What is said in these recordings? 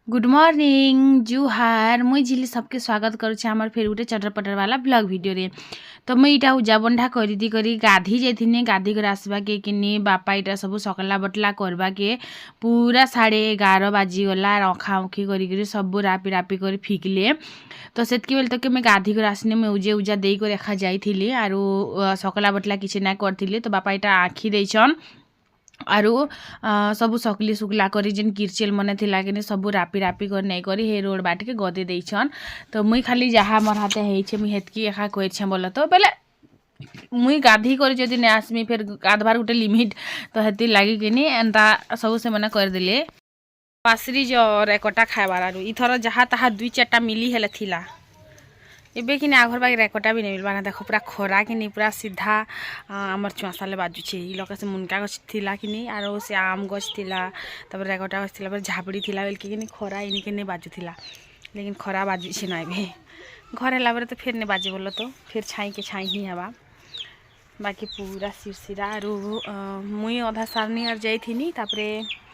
Good morning जुहार मुई झिली सबके स्वागत करुचे आमर फेर गोटे चटरपटर वाला ब्लॉग वीडियो रे। तो मुई इटा उजा बंधा करी करी गाधी जाइथिनी। गाधी कर आसवा के किनी बापा इटा सब सकला बटला करवा के पूरा 11:30 बाजीगला। अखा उखी करी सब रापी रापी कर फिकले। तो सेतकी बेल तक मैं गाधी कर आसने मैं उजे उजा दे कर रखा जाइथिली आरु सकला बटला किछि ना करथिली। तो बापा इटा आखी देछन आरु सबू सकली सुकला करी जेन किरचेल मने थिला कि सबू रापी रापी कर नहीं करी हे रोड बाट के गदे देछन। तो मुई खाली जहाँ मोर हाथे हेइछे मुई हेतकी एखा कइछे बोल। तो बेले मुई गाधी कर जदि नहीं आसमी फिर गाधवार गोटे लिमिट तो हेती लगी कि एंता सब से मना कर देले पासरी जर एकटा खाइबार आरु इथर जहाँ तहाँ 2-4टा मिली हेले थिला एबे कि आघर बाग रेकटा भी नहीं मिलवा ना। देख पूरा खरा कि पूरा सीधा आमर चुआसाले बाजुचे इलाका से मुनका गछ थिला कि आरो से आम गछ थिला तब रेकटा गछ थिला झापड़ी थिला बेल कि खरा इनके नहीं बाजू थिला लेकिन खरा बाजुचे ना एबे घर है तो फिर नहीं बाजे बोलो तो फिर छाई के छाई ही हवा बाकी पूरा सिरसिरा आरु मुई अधा सारनी आर जाइथिनी तापरे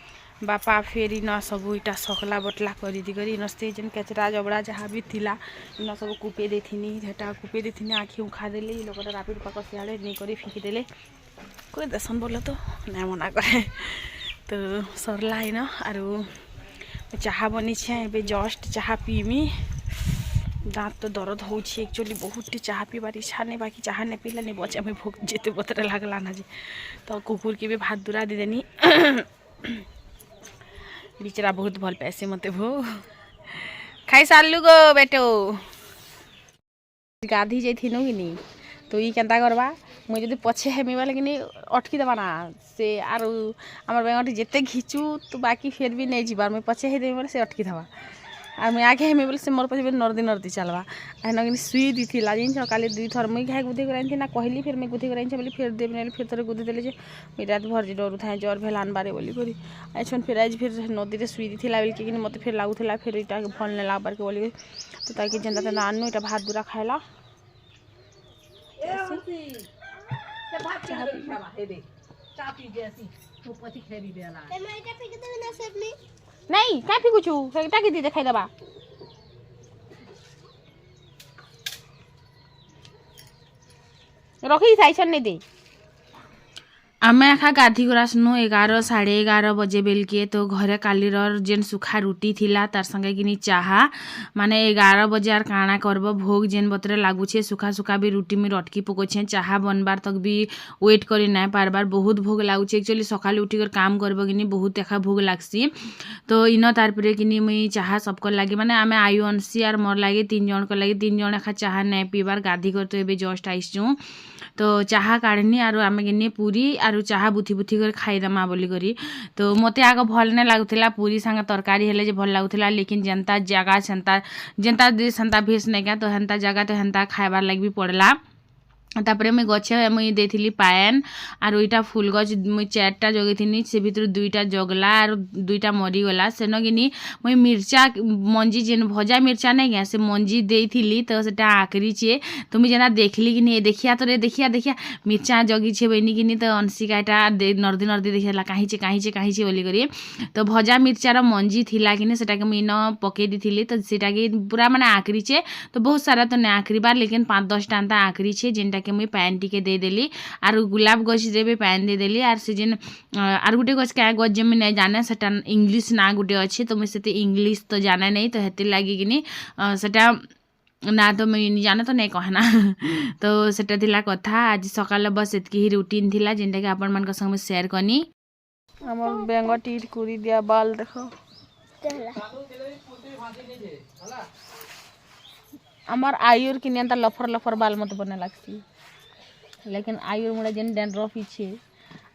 बापा फेर इन सब इटा सकला बटला करी नस्ते जेन कचरा जबड़ा जहाँ भी थिला इन सब कूपे देथिनी हेटा कूपे देथिनी आँखी उखा देले लोग रापी रूपा सियाड़े नहीं करी फिंकी देले कोई दसन बोलो तो नहीं मना करे। तो सरला इन आरु चाहा बनी ए जस्ट चाहा पीमी दाँत तो दर्द हो एक्चुअली बहुत चाहा पीबार इच्छा नहीं बाकी चाहा नहीं पीला नहीं बचे हमें भोग जेते बतरे लगला ना जी। तो कुकुर के भी भात दूरा दे देनी बिचरा बहुत भल पैसे मते भो खाई सारलु गो बेटो गाधी जाइथिनु कि नहीं तो ई केंता करबा मुझे जब पछे हेमी वाले कि अटकी देवा ना से आरु आमर बेंगटी जेते घिचू तो बाकी फिर भी नहीं जीवार मैं पछे हे देवी से अटकी देवा और मैं आगे हेमी बोले से मोर पछे नर्दी नर्दी चलवा एन कि सुई दी थी जिन काली 2 थर मुई घाई गुधी कराई ना कहली फिर मैं गुधी कराई बोली फिर देवी ना फिर थोड़े गुधी देले मुझे रात भर जी डरू था जर भेल आनबारे बोली करी आछन फिर आज फिर नदी में सुई दी थी कि मत फिर लगुला फिर इटा भल नहीं लगबार के बोली तो ताकि जेनता तेना आनु इटा भात दूरा खाइला नहीं क्या फिकुछु फेटा के दी देखाई दबा रखी साइसन नहीं दे आमे आखा गाधी गरासनु 11-11:30 बजे बेल के। तो घरे कालीर जेन सुखा रुटी थिला तार संगे कि चाहा माने 11 बजे आर काଣା करब भोग जेन बतरे लागुछे सुखा सुखा भी रुटी में अटकी पकोछे चाहा बनबार तक भी वेट करी ना पारबार बहुत भोग लागुछे एक्चुअली सकाले उठी कर काम करब कि बहुत देखा भोग लागसी। तो इन तार पर कि मुई चाहा सबको लगे माने आमे आयु अंशी आर मोर लगे 3 जन को लगे 3 जन एखा चाहा नहीं पीबार गाधी कर तो एबे जस्ट आइसु। तो चाहा काढ़नी आरु आमे गिनी पूरी आरु चाहा बुथी बुथी कर खाईदमा बोली करी। तो मते आग भल नहीं लगुला पूरी संगे तरकारी हेले जे भल लगुला लेकिन जनता जगह जनता सेंता भेस नहीं क्या तो हेन्ता जगह तो हेन्ता खाइबार लगे भी पड़ला। तापरे मुई गछे मुई देथिली पायन आरु इटा फूल गछ मुई 4टा जगैथिनी से भितर 2टा जगला आरु 2टा मरीगला सेन कि मुई मिर्चा मंजी जेन भजा मिर्चा नहीं क्या से मंजी देथिली तो सेटा आकरीचे तो मुई जेना देखली कि देखिया तो रे देखिया मिर्चा जगी छे बनी कि तो अंशिकाटा नर्दी नर्दी देखला काहीचे बोली करी। तो भजा मिर्चार मंजी थिला कि सेटा के मुई न पके देथिली तो सेटा के पूरा माने आकरीचे तो बहुत सारा तो नहीं आकरीबार लेकिन 5-10टा एंता आकरीचे जेनटा के मुई पैन टिके दे देली आरु गुलाब गछ रे भी पैन दे देली आर से जेन आर गुटे गछ क्या गछ जे मुई नहीं जाने सेटा इंग्लिश ना गुटे अच्छे तो मुई सेते इंग्लिश तो जाने नहीं तो हेती लगी कि सेटा ना तो मुई नहीं जाने तो नहीं कहना तो सेटा थिला कथा आज सकाल बस एतकी ही रूटीन थिला जेनटा के आपन मन संग में शेयर करनी। हमर बेंगटी कुरी दिया बाल देखो हमार आयुर कि एंता लफर लफर बाल मत बने लगसी लेकिन आयुर मुड़े जेन डैंड्रफ छे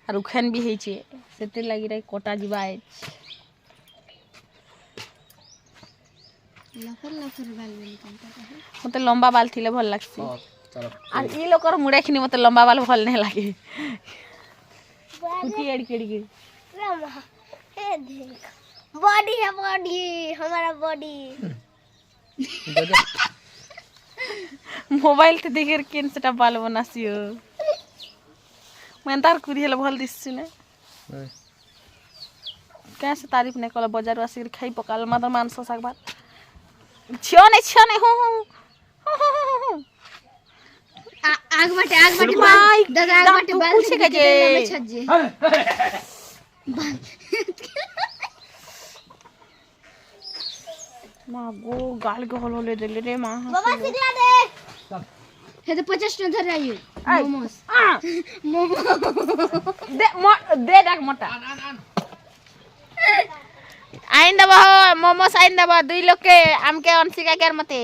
और उखन भी होइछे सेते लागि रे कोटा जिबा लफर लफर बाल मते लंबा बाल थिले भल लगसी और ई लोकर मुड़े खिनी मते लंबा बाल भल नहीं लागे कुकी एड़ी केड़ी के ए देख बॉडी है बॉडी हमारा बॉडी मोबाइल ते देखेर केन सेटा बाल बनासियो मैं तार कुरी हेले भल दिसछु ने कैसे तारीफ नहीं कल बाजार आसिक खाई पकाल मात्र मांस शाग भात छियो नहीं हूँ आग बाटे दादा आग बाटे बाल कुछ के जे छज्जे माँ गो गाल के हल ले देले रे माँ बाबा सिखला दे हे तो 50 न धर आयु मोमोस दे डाक मोटा आइन दबा मोमोस आइन दबा दुई लोग के आम के अंशिका के मते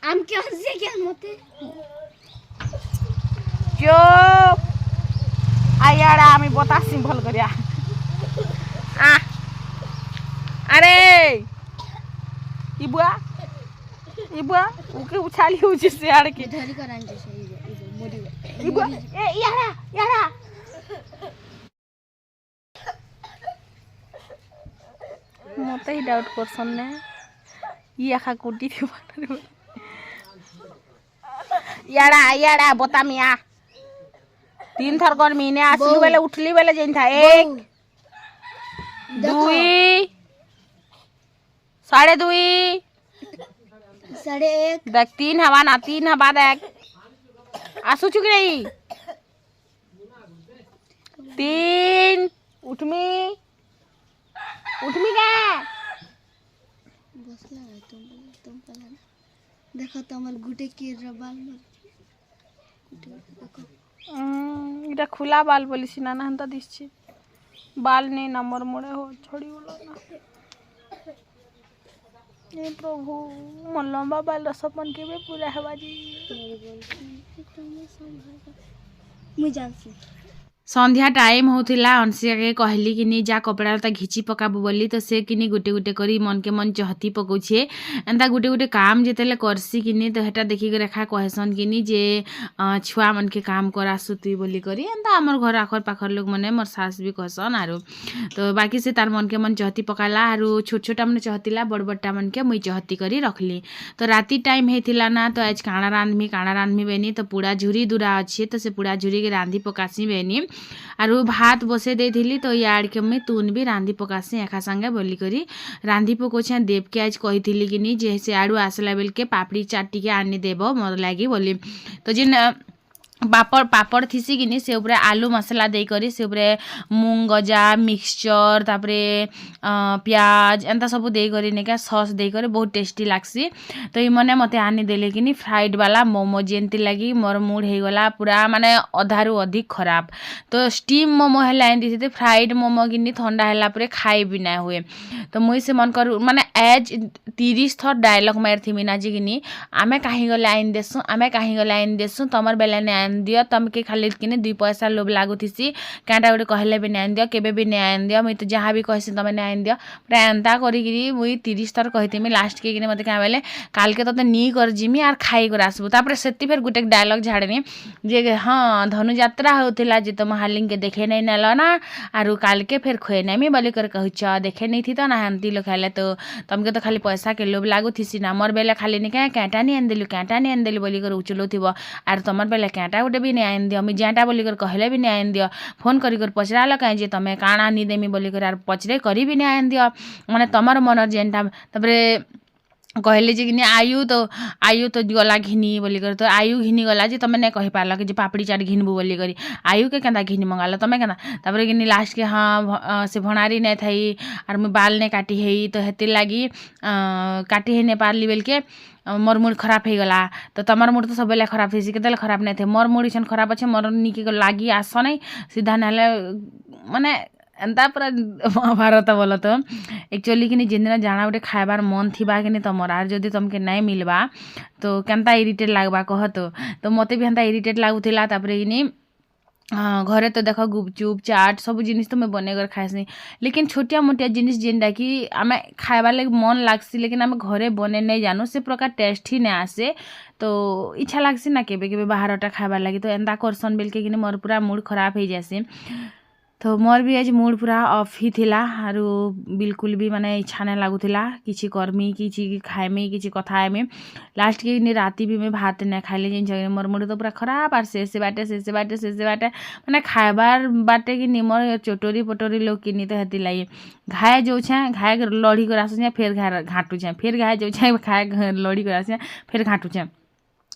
आम के हंसे के मते चुप आयाड़ा आमी बतासी भल करिया अरे इबुआ उके उछाली उछि से आड़ के धरी करान जैसे मोदी इबुआ ए याड़ा मते ही डाउट करसन ने ई आखा कुटी थी बाटर याड़ा बतामिया 3 थर कर मीने आसलू बेले उठली बेले जेन था 1 2 2.5 1.5 देख 3 हवा ना 3 हवा देख आसू चुक रही 3 उठमी क्या बसला है तुम पहले देखो तो हमर गुटे के रबाल मर गुटे देखो इटा खुला बाल बोली सिना ना हंता दिसछि बाल नहीं नंबर मोड़े हो छोड़ी बोला ना ए प्रभु मन लंबा बाल सपन के भी पूरा हवा जी मुझे जानसी संध्या टाइम होतिला अंशिका के कहली कि जा कपड़ा लता घिची पकाबू बोली तो से किनी गुटे गुटे करी मन के मन चहती पकाउछे एंता गुटे गुटे काम जेतेले करसी किनी तो हेटा देखि के रेखा कहसन किनी जे छुआ मन के काम करा सुती बोली करी एंता हमर घर आखर पाखर लोग मने मोर सास भी कहसन आरो तो बाकी से तार मन के मन चहती पकाला आरो छोट छोटा मन चहतीला बड़ बड़टा मन के मुई चहती करी रखली तो राती टाइम हेतिला ना तो आज काणा रांधमी बेनी तो पूरा झुरी दूरा अच्छे तो से पूरा झुरी के रांधी पकासी बेनी आरु भात बसे देथिली तो याड के मैं तून भी रांधी पकासी एका संगे बोली करी रांधी पकोछे देव के आज कहिथिली कि जे से आडू आसला बेल के पापड़ी चाटी के आनी देबो मोर लागी बोली तो जिन पापड़ थीसी कि से उपरे आलू मसला दे करी से उपरे मूंग गजा मिक्सचर तापरे प्याज एंता सब दे करी ने क्या सॉस दे करी बहुत टेस्टी लागसी तो ये मने मते आनी देले कि फ्राइड वाला मोमो जेंती लगी मोर मूड हो गला पूरा माने अधारू अधिक खराब तो स्टीम मोमो हेला एंती से फ्राइड मोमो कि ठंडा हेला परे खाई भी ना हुए तो मुई से मन कर माने एज 30 थर डायलॉग मार थी मीना जी कि आमे कहीं गले आइन देसु तमर बेला ने आइन दियो तमके खाली किने 2 पैसा लोभ लागुथीसी कांटा गोटे कहले भी आइन दियो केबे भी आइन दियो मुई तो जहाँ भी कहसी तमे आइन दियो पूरा एंता करी मुई 30 थर कहिथिमी लास्ट के किने मते क्या बेले काल के तो नी कर जिमी आर खाई कर आसबु तापरे सेति फेर गुटे डायलॉग झाड़नी जे हाँ धनु यात्रा होतिला जे तुम हालिंग के देखे नहीं नल ना आरु काल के फेर खोए नेमी बोली कर कहछ देखे नहीं थी तो ना हंती लो खाले तो तमके तो खाली पैसा के लोभ लागुथीसी ना मोर बेला खाली नि क्या कांटा नहीं आइन देलु बोली कर उचलो थिबो आर तमर बेला कांटा गोटे भी नहीं आइन दियो मुझे जाटा बोली कर कहले भी नहीं आइन दियो फोन करी कर पचराल कहीं जे तमे काଣା नी देमी बोली कर आर पचरे करी भी नहीं आइन दियो माने तमर मनर जेनटा तबरे कहले जे कि आयु तो गला घिनी बोली कर तो आयु घिनी गला जे तमे नहीं कहि पारल कि जे पापड़ी चाट घिनबू बोली करी आयु के केंदा घिनी मंगाल तमे केंदा तापरे कि लास्ट के हाँ से भणारी नहीं थई आर मुई बाल नहीं काटी हेई तो हेतिर लागी काटी हे नहीं पारली बेल के मोर मूड खराब हो गला तो तमर मूड तो सब बेले खराब थी केतेले खराब नहीं थे मोर मूड इसन खराब अच्छे मोर निके लागी आस नहीं सीधा ना माने एंता पूरा महाभारत बोल तो एक्चुअली कि जिन दिन जाना गोटे खाइबार मन थी कि तुम आर जदि तुमके नहीं मिलवा तो केनता इरिटेट लगवा कह तो मते भी हेन्ता इरिटेट लगुला तापरे कि घरे तो देख गुपचुप चाट सब जिनिस तो मैं बनेकर खाएसी लेकिन छोटिया मोटिया जिनिस जेनटा कि आमे खाइबार लगे मन लागसी लेकिन आमे घरे बने नहीं जानू से प्रकार टेस्ट ही नहीं आसे तो इच्छा लागसी ना केबे केबे बाहरटा खाइबार लगे तो एंता करसन बेल के कि मोर पूरा मूड खराब हो जासी तो मोर भी आज मूड पूरा ऑफ ही थिला आरो बिल्कुल भी माने इच्छा नहीं लागुला किसी कर्मी किसी खाएमी किसी कथाएमी लास्ट के दिन राति भी मैं भात नहीं खाइले जिन मोर मूड तो पूरा खराब आर से बाटे माने खाइबार बाटे कि मोर चटोरी पटोरी लोग किनी तो हेती लगे घाए जो घाए लड़ी कर आस फिर घाए घाटू फिर घाए जो खाए लड़ी कर आस फिर घाटू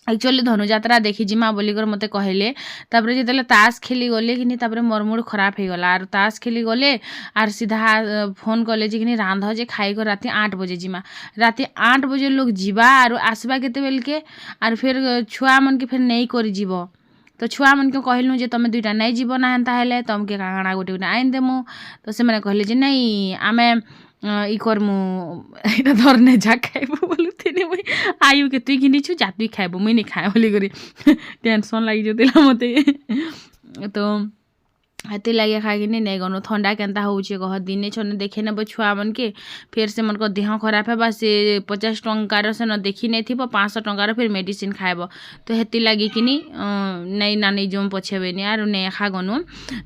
एक्चुअली धनुजात्रा देखी जिमा बोलिकर मते कहले तापर जेतले ताश खेली गले कि तापर मोर मूड खराब हो गला आर ताश खेली गले आर सीधा फोन कले जे कि रांध जे खाई कर राति 8 बजे जिमा राति 8 बजे लोग जीवा आर आसबा केते बेल के आर फिर छुआ मन के फिर नहीं करी जीव तो छुआ मन के कहलु जे तमे दुईटा नहीं जीव ना हेन्ता हेले तमके काणा गोटे गोटे आइन देमु तो से माने कहले जे नहीं आमे इ करमु एटा धरने जा खाइबु बोलुथिनी मुई आयु के तुई किनी छु जा तुई खाइबु मुई नहीं खाए बोली करी टेंशन लागि जोतिला मते तो हेती लगे खाई नहीं गनु थंडा केन्ता होउछे कह दिने छने देखे नेब छुआ मन के फिर से मन को देह खराब है से 50 टंकार से न देखी नहीं थी 500 टंकार फिर मेडिसिन खाएब तो हेती लगी कि नहीं ना नहीं जो पछेबेनी आर नहीं खा गनु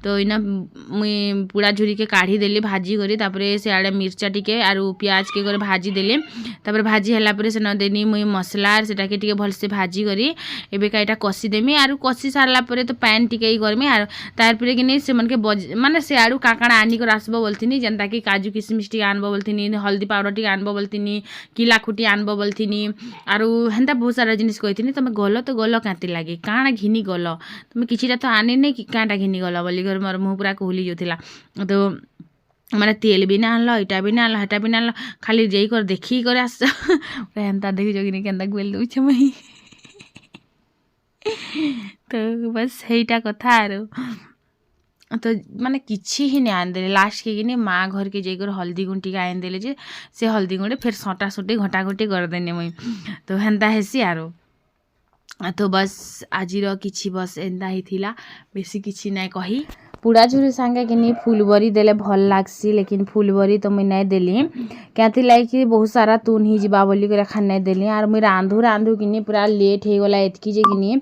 तो इना मुई पूरा झुरी के काढ़ी देली भाजी करी तापरे से आड़े मिर्चा टिके आर प्याज के करे भाजी देली तापरे भाजी हला परे से न देनी मुई मसला सेटा के टिके भल से भाजी करी एबे काइटा कसी देमी आर कसी सारला परे तो पैन टिके ही करमी आर तार परे कि से मन के माने से आड़ू काकाणा आनी कर आसबो बोलथिनी जेनता कि काजू किशमिश टी आनबो बोलथिनी हल्दी पाउडर टी आनबो बोलथिनी किला खुटी आनबो बोलथिनी आरु हेन्ता बहुत सारा जिनिस कहिथिनी तमे गलो तो गलो कांती लागे काणा घिनी गलो तमे किछिटा तो आने नै कि कांटा घिनी गलो बोली घर मोर मुंह पूरा कोहली जोथिला तो माने तेल भी ना आनलो इटा भी ना आनलो हटा भी ना आनलो खाली जेई कर देखी कर आस हेन्ता देखि जोगिनी केन्ता गोल दोछ मई तो बस हेइटा कथा आरो तो माने किछि ही नहीं आन देले लास्ट के किने माँ घर के जाकर हल्दी गुंटी का आन देले जे से हल्दी गुंटे फिर सटा सुटी घटा घटी कर देने मुई तो हेन्ता हेसी आरो तो बस आजिर किछि बस एंदा ही थिला बेसी किछि नहीं कही पुड़ा झुरी सांगे कि फुलबरी देले भल लागसी लेकिन फुलबरी तो मुई नहीं देली क्या कि बहुत सारा तुन ही जीवा बोली कर खान नहीं देली आर मुई रांधु कि पूरा लेट हो गला एतकी जे कि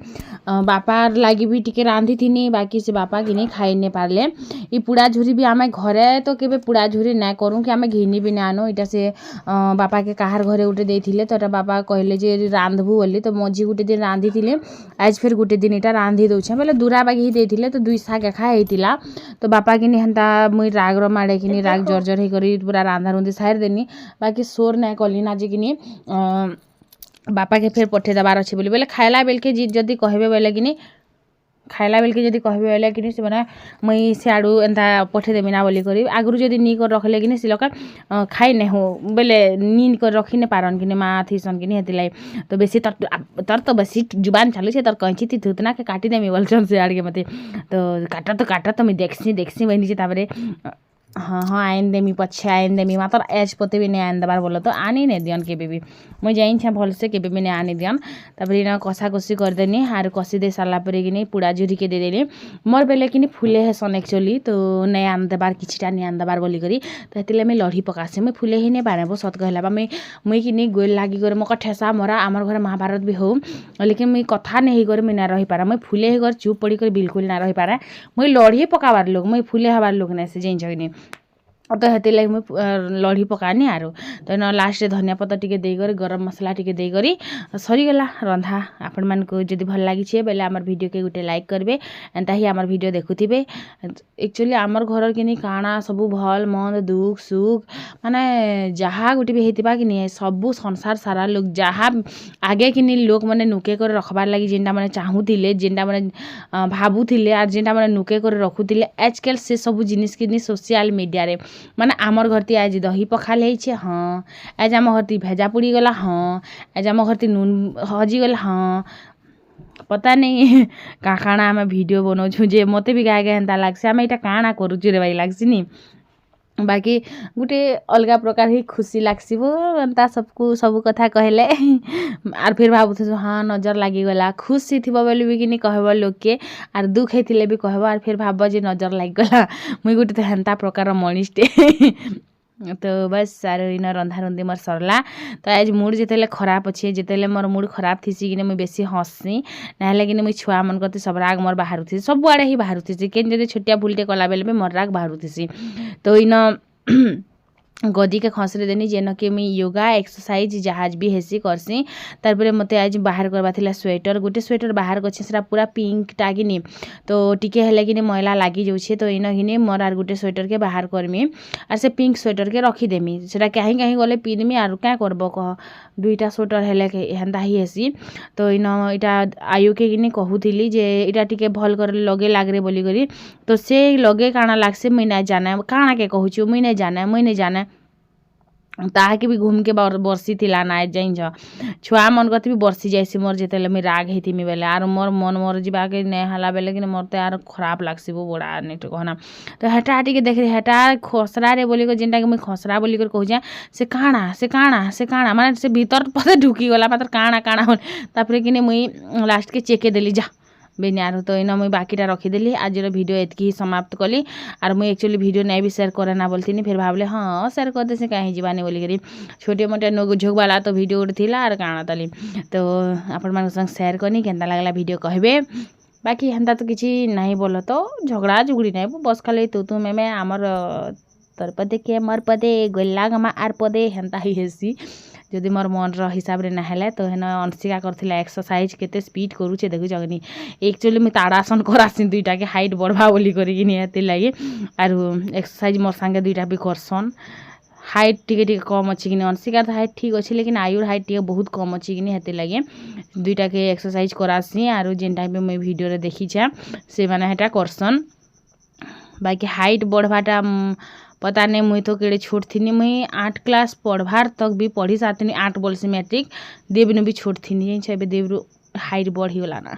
बापार लगी भी टिके रांधी थी बाकी से बापा कि खाई नहीं पारले ये पुड़ा झुरी भी आम घरे तो केबे पुड़ा झुरी ना करूँ कि आम घिनी भी ना आनु इटा से बापा के कहार घरे गोटे देथिले तो बापा कहले जे रांधबू बोली तो मझी गोटे दिन रांधी थिले आज फिर गोटे दिन इटा रांधी दौछे बोले दूरा बागी ही देथिले तो 2 शाग खा होता तो बापा कि हेन्ता मुई राग माड़े कि राग जर्जर होकर पूरा रांधा रुंधी सार देनी बाकी सोर ना कली ना जे कि बापा के फिर पठे देवार अच्छे बोले खाइला बेल के जदि कहबे बोले कि खाइला बेल के जदि कहबे बोले कि से मैंने मुई सियाड़ू एंता पठेदेमी ना बोली करी आगु जदि नी कर रखले कि से लोग खाई नहीं हो बोले नी कर रखी नहीं पारन कि माँ थीसन कि हेती तो बेसी तर तो बेसी जुबान चालू है तर कैंची थी थुतना के काटी देमी बोलछन से आड़ के मते तो काट तो मुई देखसी बहनी से तापरे हाँ आइन देमी पछे आइन देमी मात्र एज पोते भी नहीं आइन देवार बोलो तो आनी नहीं दियन के भी मुझे जाइन भलसे के भी नहीं आनी दियन तापर कषा कषी करदेनी आर कषी दे सारा पर कि पुड़ा झुरी के देदेली मोर बेले कि फुले हेसन एक्चुअली तो नहीं आन देवार किछिटा नहीं आन देवार बोली करी तो हेतिले मुई लड़ी पकासी मुई फुले ही नहीं पारे वो सत कहला मुई कि गोल लागी कर मक ठेसा मरा आमर घर महाभारत भी हो लेकिन मुई कथा नहीं कर मुई ना रही पारा मुई फुले ही कर चुप पड़ी कर बिल्कुल ना रही पारा मुई लड़ी पकाबार लोग मुई फुले हबार लोग नहीं से जाइन जगनी तो हेती लगे मुझे लड़ी पकानी आरो तो न लास्ट धनिया पत्ता टिके देकर गरम मसला टिके देकर सरीगला रंधा आपण मान को जदि भल लगी बेले आमर वीडियो के गोटे लाइक करेंगे एंता ही आमर वीडियो देखुथिबे एक्चुअली आमर घर कि काଣା सबू भल मंद दुख सुख माने जहाँ गोटे भी होता कि नहीं सबू संसार सारा लोग जहाँ आगे कि लोक मैंने नुके कर रखबार लगी जेनटा मैंने चाहूले जेनटा मैंने भावुले आर जेनटा मैंने नुके कर रखुले आजकल से सबू जिनिस कि सोशल मीडिया रे माने आमर घरती आज दही पखाल है हाँ आज आम घरती भेजा पुड़ी गला हाँ आज आम घरती नून हजी गला हाँ पता नहीं काଣା आम वीडियो बनाऊँ जे मत भी गाए गाए हेन्ता लागसे आम यहाँ काଣା करूँ रे भाई लागसी नी बाकी गोटे अलग प्रकार ही खुशी लागसी वो एंता सबको सब कथा कहले आर फिर भावुँ हाँ नजर लगिगला खुशी थी बोली भी कि कहब लोग के आर दुख होते भी कहब आर फिर भाव जे नजर लगिगला मुई गोटे तो हेन्ता प्रकार मनिषटे तो बस आरो इन रंधा रुंधी मोर सरला तो आज मूड जितेले खराब अच्छे जितेले मोर मूड खराब थीसी कि मुझे बेसी हँसी ना कि मुझे छुआ मन करते सब राग मोर बाहर थी सब आड़े ही बाहर थी केन जब छोटिया भूलटे कला बेले भी मोर राग बाहर थी तो इन गदी के खसरे देनी जेन कि मुई योगा एक्सरसाइज जहाज भी हेसी करसी तारपरे मते आज बाहर करबा थिला स्वेटर गोटे स्वेटर बाहर करछि सेरा पूरा पिंक टागिनी तो टिके हेले कि मैला लागी जाउछे तो इन हिने मोर आर गोटे स्वेटर के बाहर करमी आर से पिंक स्वेटर के रखी देमी सेटा कहीं कहीं गले पिनमी आर क्या करबो कह दुईटा स्वेटर हेले हेंदा ही हेसी तो इन इटा आयु के किने कहूथिली जे इटा टिके भल कर लगे लागरे बोली करी तो से लगे काना लागसे मुई ना जाना काना के कहूछु मुई नहीं जाना ताके भी घूम के बरसी थिला ना जाइन छुआ मन कति भी बरसी जाइसी मोर जेतेले मुई राग हेथिमी बेले आर मोर मन मोर जीवा के नहीं हला बेले कि मोर तो यार खराब लागसी वो बड़ा नहीं तो कहना तो हेटा टिके देख हेटा खसरा रे बोली जेनटा कि मुई खसरा बोली कर कहूँ से काଣା माने से भीतर पते ढुकी गला मात्र काଣା तापर कि मुई लास्ट के चेके देली जा बेनियार तो इन मुई बाकीटा रखीदेली आज वीडियो एतकी ही समाप्त कली और मुई एक्चुअली वीडियो नहीं भी शेयर करे ना बोलती फिर भावले हाँ शेयर करते से कहीं जीवानी बोली करी छोटे मोटे झोंक वाला तो वीडियो गोटे थिला और काଣା तली तो आपण मान संग शेयर करनी केनता लागला वीडियो कहबे बाकी हेन्ता तो किसी नहीं बोलो तो झगड़ा झुगड़ी नहीं बस खाली तू में आमर तोर पदे के मोर पदे गोला गमा आर पदे हेन्ता ही हेसी जदि मोर मन हिसाब रे ना तो हेन अंशिका करथिला एक्सरसाइज केते स्पीड करूचे देखु जगनी एक्चुअली मुई ताड़ासन करासी दुईटा के हाइट बढ़वा बोली करी निहती लगी आर एक्सरसाइज मोर संगे दुईटा भी करसन हाइट टिके कम अच्छी कि अंशिका हाइट ठीक अच्छे लेकिन आयुर हाइट टिके बहुत कम अच्छी कि हेती लगे दुईटा के exercise Karasi are gen time मुई वीडियो रे देखी से माने हेटा करसन बाकी हाइट बढ़वाटा पता नहीं मुई तो केड़े छोट थी मुई 8 क्लास पढ़वार तक भी पढ़ी साथी 8 बोल से मैट्रिक देव भी छोट थी देव हाइट बढ़ी गला ना।